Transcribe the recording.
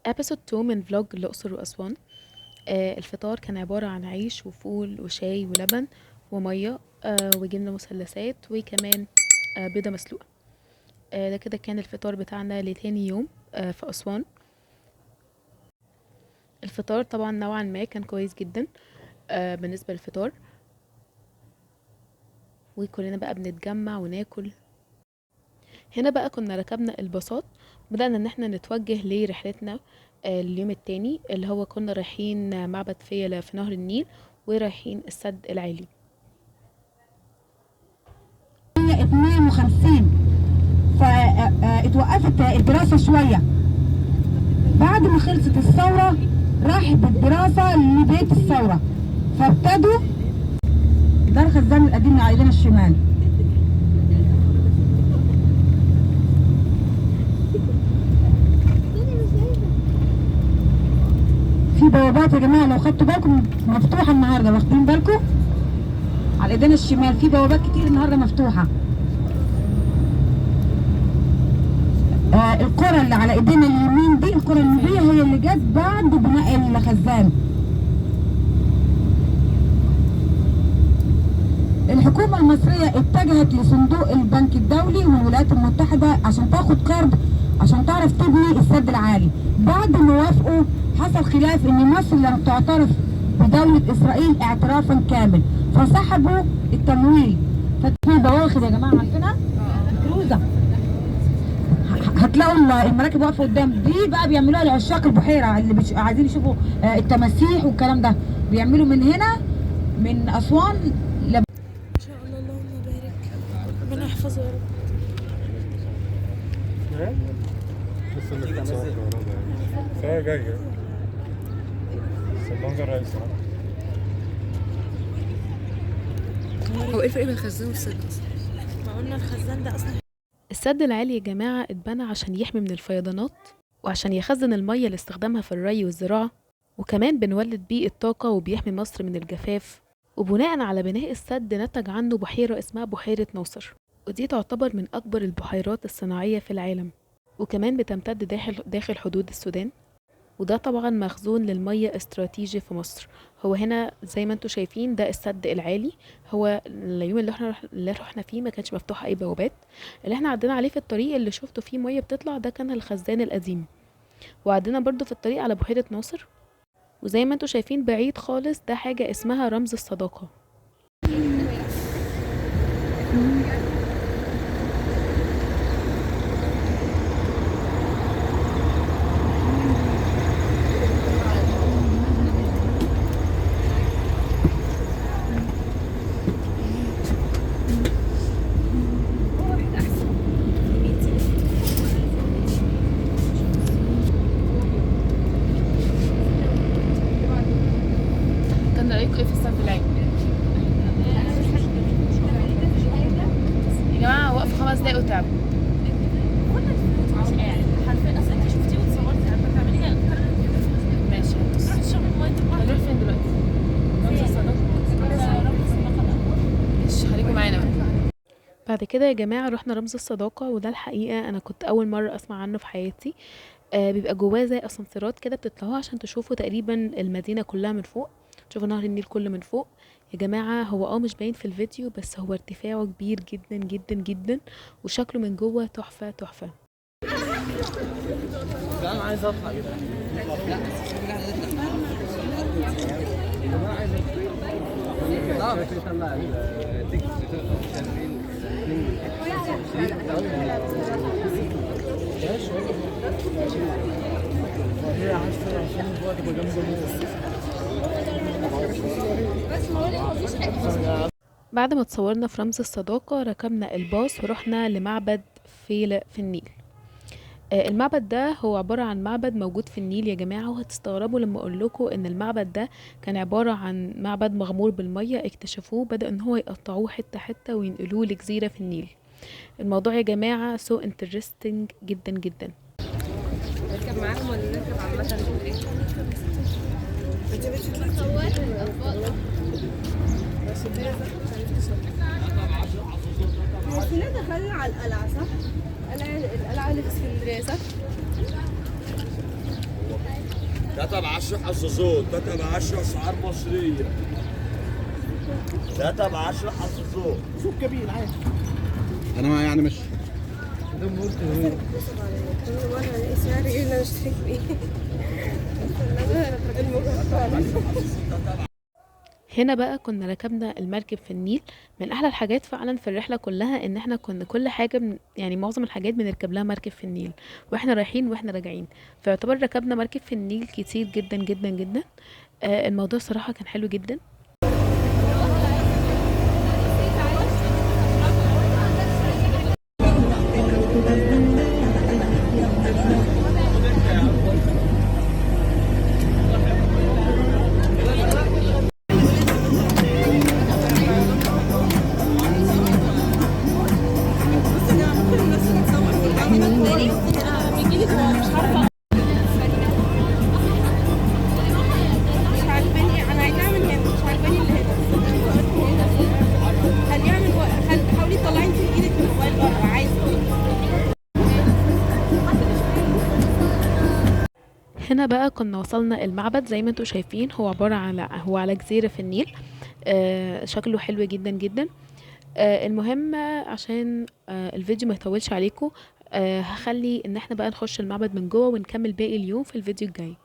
episode 2 من فلوج الأقصر وأسوان. الفطار كان عبارة عن عيش وفول وشاي ولبن ومية وجبنة مثلثات وكمان بيضة مسلوقة. ده كده كان الفطار بتاعنا لتاني يوم في أسوان. الفطار طبعا نوعا ما كان كويس جدا بالنسبة للفطار، وكلنا بقى بنتجمع وناكل. هنا بقى كنا ركبنا الباصات، بدأنا ان احنا نتوجه لرحلتنا اليوم التاني اللي هو كنا رايحين معبد فيلة في نهر النيل ورايحين السد العالي. 52 فاتوقفت الدراسة شوية. بعد ما خلصت الثورة راحت الدراسة لبيت الثورة، فابتدوا دار خزان القديم على ايدينا الشمال. في بوابات يا جماعة لو خدتوا بالكم مفتوحة النهاردة، واخدين بالكم؟ على ايدينا الشمال في بوابات كتير النهاردة مفتوحة. القرى اللي على ايدينا اليمين دي القرى النوبية هي اللي جت بعد بناء الخزان. الحكومة المصرية اتجهت لصندوق البنك الدولي والولايات المتحدة عشان تاخد قرض عشان تعرف تبني السد العالي. بعد ما وافقوا حصل خلاف ان مصر لم تعترف بدولة اسرائيل اعترافا كامل، فسحبوا التمويل. فاتنين بواخد يا جماعة عارفينها؟ كروزة. هتلاقوا المراكب واقفة قدام دي بقى بيعملوها لعشاق البحيرة اللي عايزين يشوفوا التماسيح والكلام ده، بيعملوا من هنا من اسوان ان شاء الله. اللهم بارك، ربنا يحفظه يا رب. لسه بنتصور كهرباء يعني فهي جاية سلام الرئيس. هو ايه الفرق بين الخزان والسد اصلا؟ ما قلنا الخزان ده اصلا السد العالي يا جماعة اتبنى عشان يحمي من الفيضانات وعشان يخزن المية لاستخدامها في الري والزراعة، وكمان بنولد بيه الطاقة وبيحمي مصر من الجفاف. وبناء على بناء السد نتج عنه بحيرة اسمها بحيرة ناصر، ودي تعتبر من أكبر البحيرات الصناعية في العالم، وكمان بتمتد داخل حدود السودان. وده طبعا مخزون للمية استراتيجي في مصر. هو هنا زي ما انتوا شايفين ده السد العالي. هو اليوم اللي رحنا فيه ما كانش مفتوح اي بوابات، اللي احنا عدينا عليه في الطريق اللي شفتوا فيه مية بتطلع ده كان الخزان القديم. وعدينا برضو في الطريق على بحيرة ناصر، وزي ما انتوا شايفين بعيد خالص ده حاجة اسمها رمز الصداقة. كان رأيكم ايه في السد العالي؟ يا جماعة وقف 5 دقايق وتعبوا. ماشي هنروح فين دلوقتي؟ رمز الصداقة. ماشي خليكم معانا بقى. بعد كده يا جماعة رحنا رمز الصداقة، وده الحقيقة أنا كنت أول مرة أسمع عنه في حياتي. بيبقى جواه زي أسانسيرات كده بتطلعوها عشان تشوفوا تقريبا المدينة كلها من فوق، تشوفوا نهر النيل كله من فوق. يا جماعة هو مش باين في الفيديو بس هو ارتفاعه كبير جدا جدا جدا، وشكله من جوه تحفة تحفة. انا عايز اطلع كده. بعد ما تصورنا في رمز الصداقة ركبنا الباص ورحنا لمعبد فيلة في النيل. المعبد ده هو عبارة عن معبد موجود في النيل يا جماعة، وهتستغربوا لما اقول لكم ان المعبد ده كان عبارة عن معبد مغمور بالمية. اكتشفوه بدأ ان هو يقطعوه حتة حتة وينقلوه لجزيرة في النيل. الموضوع يا جماعة so interesting جدا جدا. نركب معاهم ولا نركب عامة؟ انت بتصور؟ كلنا دخلنا على القلعة صح؟ القلعة اللي في اسكندرية صح؟ ده تبع 10 حظاظات، ده تبع 10 اسعار مصريه، ده تبع 10 حظاظات. سوق كبير عادي. انا يعني مش كل مرة الاقي سعر ايه اللي انا اشتري فيه. هنا بقى كنا ركبنا المركب في النيل. من احلى الحاجات فعلا في الرحله كلها ان احنا كنا كل حاجه يعني معظم الحاجات بنركب لها مركب في النيل، واحنا رايحين واحنا راجعين. فيعتبر ركبنا مركب في النيل كتير جدا جدا جدا. الموضوع صراحه كان حلو جدا. مش عاجباني، انا عايزاها من هنا، مش عاجباني اللي هنا. خليها من حاولي تطلعي انت ايدك من الموبايل بره عايزه. هنا بقى كنا وصلنا المعبد. زي ما انتم شايفين هو عباره على جزيره في النيل. شكله حلو جدا جدا. المهم عشان الفيديو ما يطولش عليكم، هخلي ان احنا بقى نخش المعبد من جوه ونكمل باقي اليوم في الفيديو الجاي.